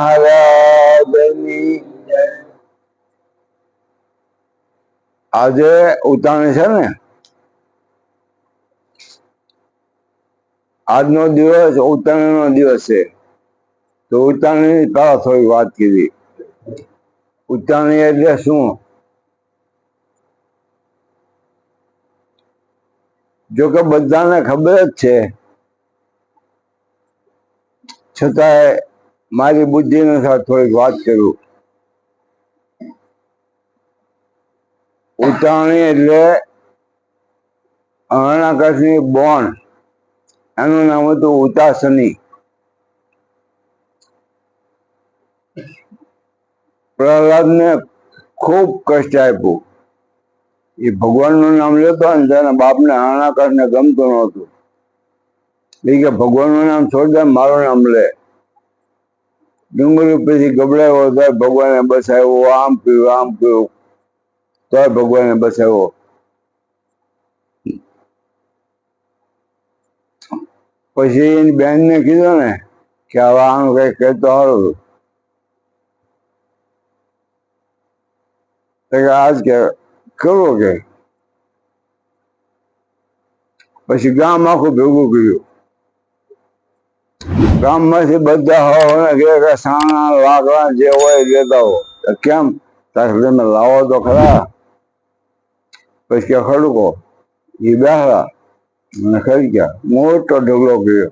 મહારાજની આજે ઉતાણી છે ને, આજનો દિવસ ઉતાણીનો દિવસ છે. તો ઉતાણી પહેલા થોડી વાત કીધી. ઉતાણી એટલે શું? જોકે બધાને ખબર જ છે, છતાંય મારી બુદ્ધિ અનુસાર થોડીક વાત કરું. ઉતાણી એટલે હરણાકશની બોન, એનું નામ હતું ઉતાસની. પ્રહલાદને ખૂબ કષ્ટ આપ્યું. એ ભગવાનનું નામ લેતો ને તેના બાપને હરણાકશને ગમતું નહોતું. એ કે ભગવાનનું નામ છોડી દે, મારું નામ લે. ડુંગર ઉપરથી ગબડાવ્યો તોય ભગવાને બસાવ્યો, આમ કર્યું તોય ભગવાને બસાવ્યો. પછી એની બેનને કીધું ને કે હવે આનું કઈ કહેતો સારું. આજ કે કરવો કે પછી ગામ આખું ભેગું કર્યું. ગામમાંથી બધા સાણા લાકડા જે હોય લેતા હો. કેમ? તમે લાવો તો ખરા. પછી કે ખડકો એ બેહરા અને ખરી ગયા. મોટો ઢગલો કર્યો.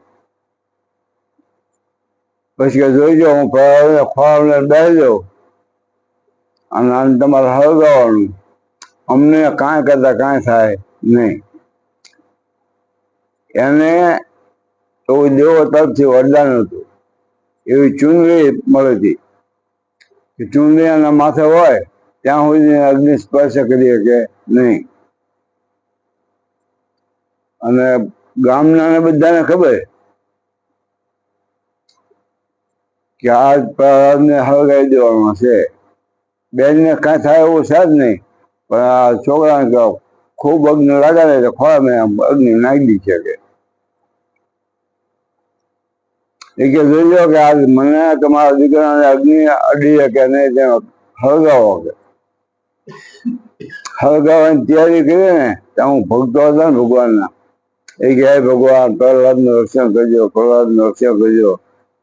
પછી કે જોઈજો હું ખોળાને બેસી જાઉં અને આને તમારે હળગાવવાનું. અમને કાંઈ કરતા કાંઈ થાય નહીં. એને એવું દેવો તરફથી વરદાન હતું. એવી ચૂંદડી મળતી કે ચૂંદડી એના માથે હોય ત્યાં સુધી અગ્નિ સ્પર્શ કરી શકે નહીં. અને ગામના બધાને ખબર કે આજ પ્રહલાદને હળગાવી દેવાનો છે. બેનને કાંઈ થાય એવું છે જ નહીં, પણ આ છોકરાને કહો ખૂબ અગ્નિ લાગે ને તો ખોળામાં અગ્નિ નાખી છે કે એ કે જોઈ લો કે આજ મને તમારા દીકરાને અગ્નિ અડી શકે નહીં, તેનો હળગાવો. કે હળગાવવાની તૈયારી કરી ને ત્યાં હું ભક્તો હતા ને ભગવાનના, એ કે હે ભગવાન પ્રહલાદનું રક્ષણ કરજો, પ્રહલાદનું રક્ષણ કરજો.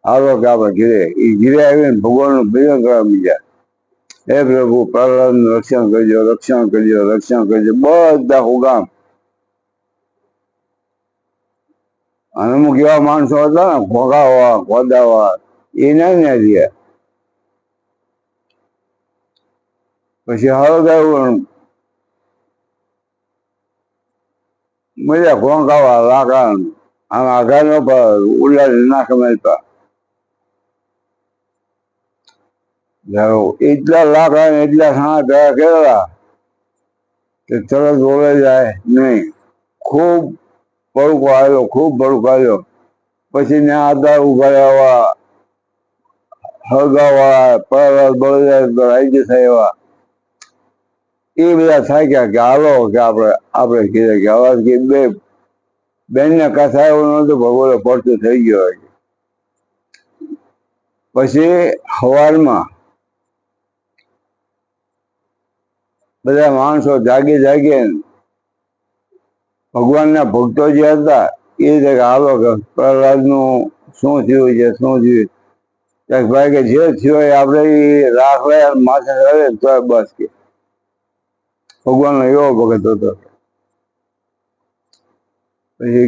હાલો કે આપણે ઘીરે. એ ઘીરે આવીને ભગવાનનું ભજન કરવા મીડ્યા. હે પ્રભુ પ્રહલાદનું રક્ષણ કરજો, રક્ષણ કરજો, રક્ષણ કરજો. બધા હુગામ અને અમુક એવા માણસો હતા ને ઘોઘાવા ગોદાવા એના ને રહ્યા. પછી હળગાવ્યું મજા ઘોંઘાવા લાકડા આમ આઘાનો પર ઉલાડી નાખ મળતા. એટલા લાકડા ને એટલા સાણા ભેગા કરેલા કે તરત ઓળે જાય નહીં. ખૂબ ભડકો આવ્યો, ખૂબ ભડકો આવ્યો. પછી ને આધા ઉભા રહેવા હળગાવા પ્રહલાદ બળદ રાજ્ય થયા. એ બધા થાક્યા કે હાલો કે આપણે કીધે કે અવાજ કે બેનને કથા એવું નહોતું, ભગવાને પડતું થઈ ગયો. પછી સવારમાં બધા માણસો જાગે ભગવાનના ભક્તો જે હતા એ રીતે હાલો કે પ્રહલાદનું શું થયું છે, શું થયું. ભાઈ કે જે થયું એ આપણે રાખ લે માથે ચડે તો બસ કે ભગવાનનો એવો ભગત હતો. પછી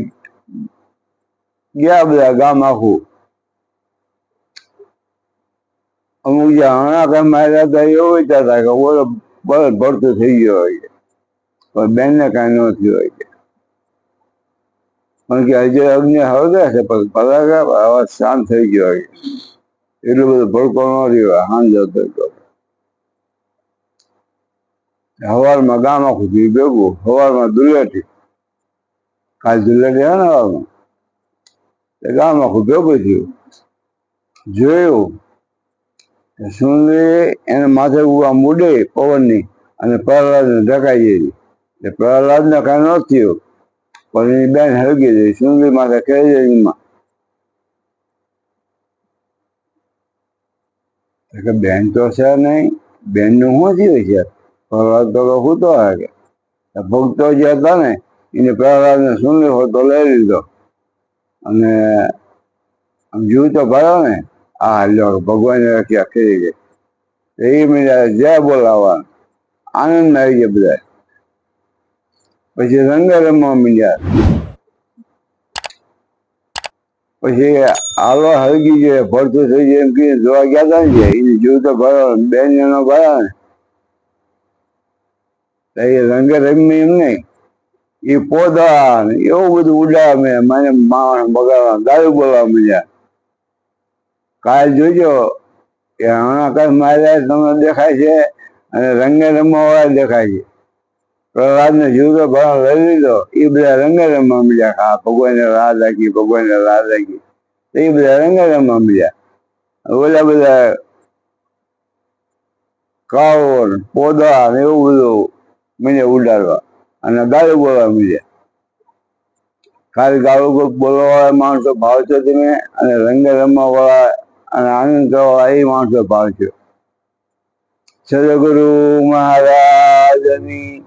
ગયા બધા ગામ આખું. અમુક જે હરણાકશ માર્યા હતા એવું વિચારતા કે બોલો બળદ ભરતું થઈ ગયો હોય પણ બેનને કાંઈ ન થયું હોય કે કારણ કે હજી અગ્નિ હળગે છે પણ પરાગા અવાજ શાંત થઈ ગયો હોય. એટલું બધું ભડકો ન રહ્યો. હાંજ હતો હવારમાં ગામ આખું થયું ભેગું. હવારમાં ધુલેટી, કાલ ધુલેટી હે ને હવારમાં ગામ આખું ભેગું થયું. જોયું સુંદરી એને માથે આમ ઉડે પવનની અને પ્રહલાદને ઢકાઈ ગઈ. પ્રહલાદને કાંઈ ન થયું પણ એની બેન હળગી ગઈ. સુંદરી માથે ખેડી એમાં કે બેન તો છે નહીં, બેનનું શું થયું છે? પ્રહલાદ તો સૂતો હે કે ભક્તો જે હતા ને એને પ્રહલાદને સુંદર હોતો લઈ લીધો અને આમ જીવ તો ભર્યો ને. આ લ્યો ભગવાન રખ્યા કરી ગઈ એ મીરા જય બોલાવવા આનંદ આવી ગયા બધા. પછી રંગ રમવા મીડ્યા. પછી આલો હળગી જાય ભરતું થઈ જાય એમ કે જોવા ગયા હતા ને એને જીવ તો ભર્યો બેન એનો ભર્યો ને એ રંગે રમી એમ નહીં એ પોદા ને એવું બધું ઉડાવે મને માણસ બગાડવા દારૂ બોલવા મળ્યા. કાલ જોજો કે હમણાં કઈ માર્યા તમને દેખાય છે અને રંગે રમવા વાળા દેખાય છે. પ્રહલાદ ને જીવ તો ભરણ લઈ લીધો એ બધા રંગે રમવા મળ્યા. હા ભગવાનને રાહ રાખી, ભગવાનને રાહ રાખી એ બધા રંગે રમવા મળ્યા. ઓલા બધા કાળો પોદા ને એવું બધું મને ઉડાડવા અને દારૂ બોલવા મળ્યા. ખાલી ગાળું બોલવા વાળા માણસો ભાવશો તમે અને રંગે રમવા વાળા અને આનંદ કરવા વાળા એ માણસો ભાવશો. સદગુરુ મહારાજની